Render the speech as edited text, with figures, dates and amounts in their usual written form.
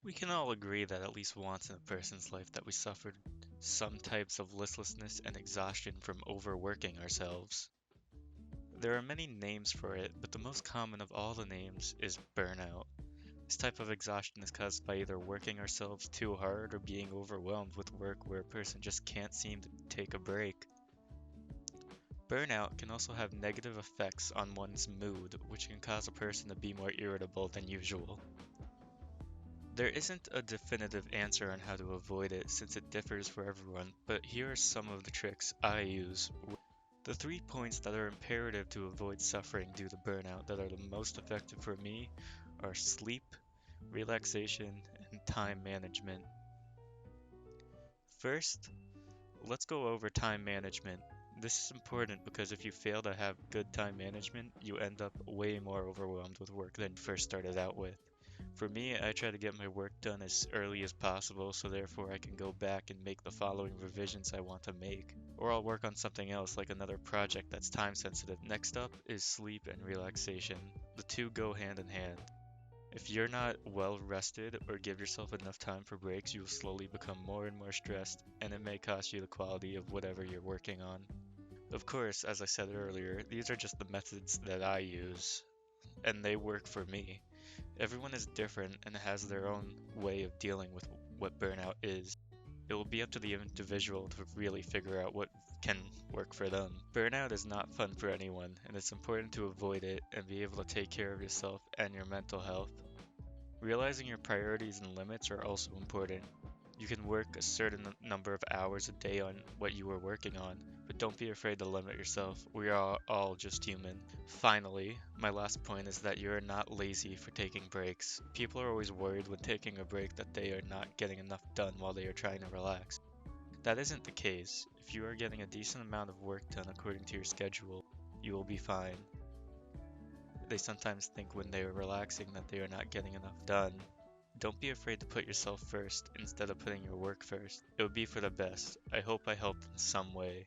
We can all agree that at least once in a person's life that we suffered some types of listlessness and exhaustion from overworking ourselves. There are many names for it, but the most common of all the names is burnout. This type of exhaustion is caused by either working ourselves too hard or being overwhelmed with work where a person just can't seem to take a break. Burnout can also have negative effects on one's mood, which can cause a person to be more irritable than usual. There isn't a definitive answer on how to avoid it since it differs for everyone, but here are some of the tricks I use. The 3 points that are imperative to avoid suffering due to burnout that are the most effective for me are sleep, relaxation, and time management. First, let's go over time management. This is important because if you fail to have good time management, you end up way more overwhelmed with work than you first started out with. For me, I try to get my work done as early as possible so therefore I can go back and make the following revisions I want to make. Or I'll work on something else like another project that's time sensitive. Next up is sleep and relaxation. The two go hand in hand. If you're not well rested or give yourself enough time for breaks, you will slowly become more and more stressed, and it may cost you the quality of whatever you're working on. Of course, as I said earlier, these are just the methods that I use, and they work for me. Everyone is different and has their own way of dealing with what burnout is. It will be up to the individual to really figure out what can work for them. Burnout is not fun for anyone, and it's important to avoid it and be able to take care of yourself and your mental health. Realizing your priorities and limits are also important. You can work a certain number of hours a day on what you are working on, but don't be afraid to limit yourself. We are all just human. Finally, my last point is that you are not lazy for taking breaks. People are always worried when taking a break that they are not getting enough done while they are trying to relax. That isn't the case. If you are getting a decent amount of work done according to your schedule, you will be fine. They sometimes think when they are relaxing that they are not getting enough done. Don't be afraid to put yourself first instead of putting your work first. It would be for the best. I hope I helped in some way.